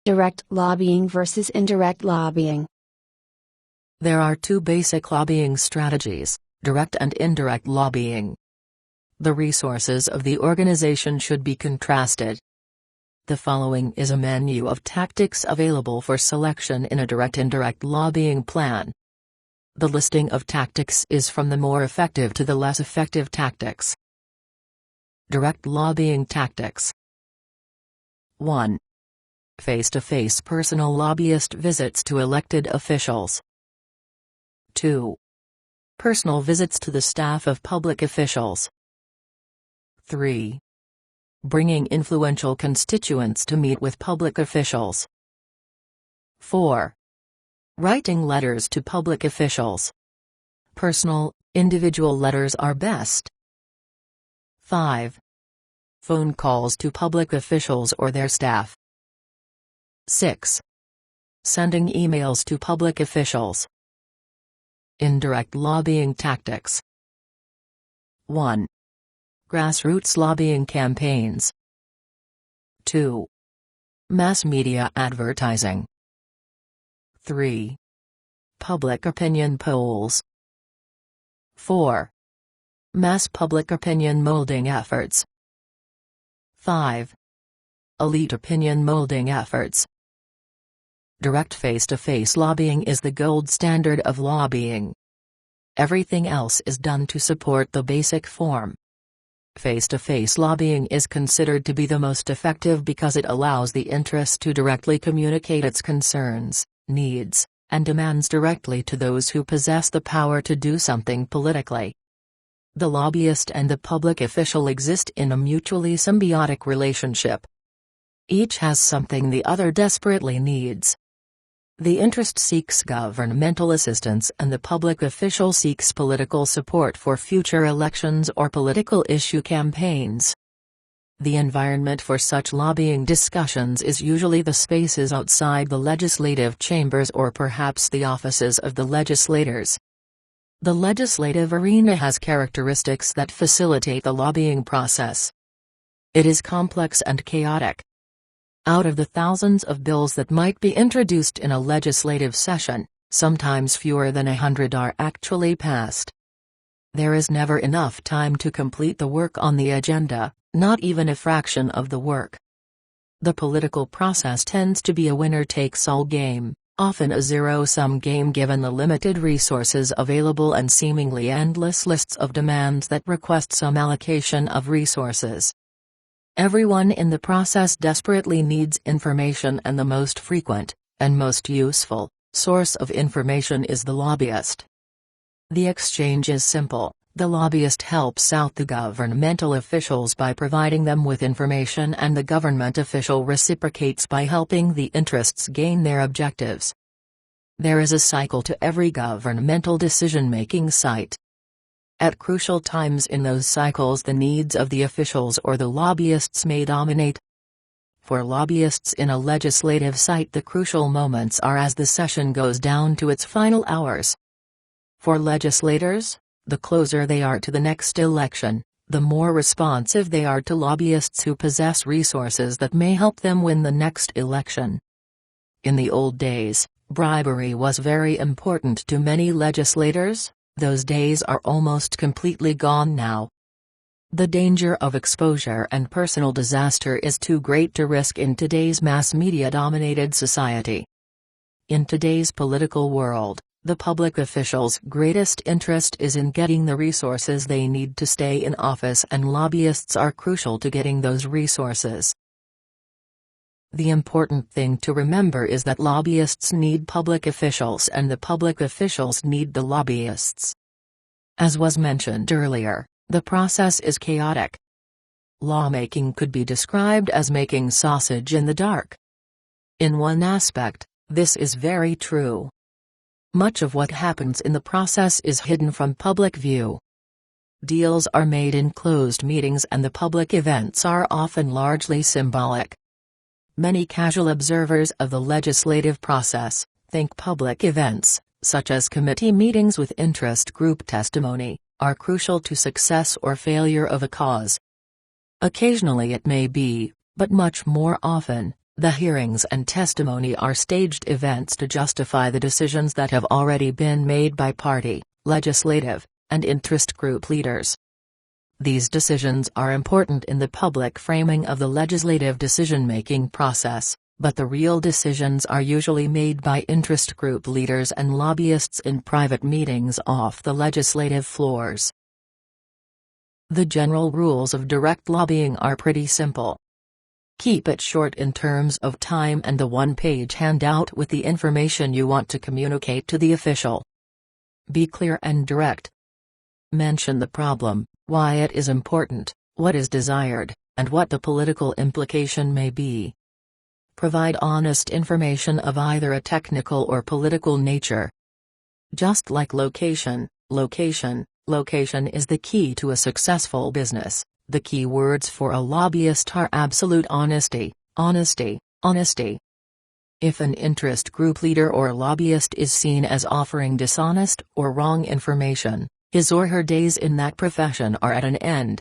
Direct lobbying versus indirect lobbying. There are two basic lobbying strategies, direct and indirect lobbying. The resources of the organization should be contrasted. The following is a menu of tactics available for selection in a direct-indirect lobbying plan. The listing of tactics is from the more effective to the less effective tactics. Direct lobbying tactics. 1. Face-to-face personal lobbyist visits to elected officials. 2. Personal visits to the staff of public officials. 3. Bringing influential constituents to meet with public officials. 4. Writing letters to public officials. Personal, individual letters are best. 5. Phone calls to public officials or their staff. 6. Sending emails to public officials. Indirect lobbying tactics. 1. Grassroots lobbying campaigns. 2. Mass media advertising. 3. Public opinion polls. 4. Mass public opinion molding efforts. 5. Elite opinion molding efforts. Direct face-to-face lobbying is the gold standard of lobbying. Everything else is done to support the basic form. Face-to-face lobbying is considered to be the most effective because it allows the interest to directly communicate its concerns, needs, and demands directly to those who possess the power to do something politically. The lobbyist and the public official exist in a mutually symbiotic relationship. Each has something the other desperately needs. The interest seeks governmental assistance and the public official seeks political support for future elections or political issue campaigns. The environment for such lobbying discussions is usually the spaces outside the legislative chambers or perhaps the offices of the legislators. The legislative arena has characteristics that facilitate the lobbying process. It is complex and chaotic. Out of the thousands of bills that might be introduced in a legislative session, sometimes fewer than 100 are actually passed. There is never enough time to complete the work on the agenda, not even a fraction of the work. The political process tends to be a winner-takes-all game, often a zero-sum game given the limited resources available and seemingly endless lists of demands that request some allocation of resources. Everyone in the process desperately needs information, and the most frequent, and most useful, source of information is the lobbyist. The exchange is simple. The lobbyist helps out the governmental officials by providing them with information, and the government official reciprocates by helping the interests gain their objectives. There is a cycle to every governmental decision-making site. At crucial times in those cycles, the needs of the officials or the lobbyists may dominate. For lobbyists in a legislative site, the crucial moments are as the session goes down to its final hours. For legislators, the closer they are to the next election, the more responsive they are to lobbyists who possess resources that may help them win the next election. In the old days, bribery was very important to many legislators. Those days are almost completely gone now. The danger of exposure and personal disaster is too great to risk in today's mass media-dominated society. In today's political world, the public officials' greatest interest is in getting the resources they need to stay in office, and lobbyists are crucial to getting those resources. The important thing to remember is that lobbyists need public officials and the public officials need the lobbyists. As was mentioned earlier, the process is chaotic. Lawmaking could be described as making sausage in the dark. In one aspect, this is very true. Much of what happens in the process is hidden from public view. Deals are made in closed meetings, and the public events are often largely symbolic. Many casual observers of the legislative process think public events, such as committee meetings with interest group testimony, are crucial to success or failure of a cause. Occasionally it may be, but much more often, The hearings and testimony are staged events to justify the decisions that have already been made by party, legislative, and interest group leaders. These decisions are important in the public framing of the legislative decision-making process, but the real decisions are usually made by interest group leaders and lobbyists in private meetings off the legislative floors. The general rules of direct lobbying are pretty simple. Keep it short in terms of time and the one-page handout with the information you want to communicate to the official. Be clear and direct. Mention the problem, why it is important, what is desired, and what the political implication may be. Provide honest information of either a technical or political nature. Just like location is the key to a successful business. The key words for a lobbyist are absolute honesty. If an interest group leader or lobbyist is seen as offering dishonest or wrong information, his or her days in that profession are at an end.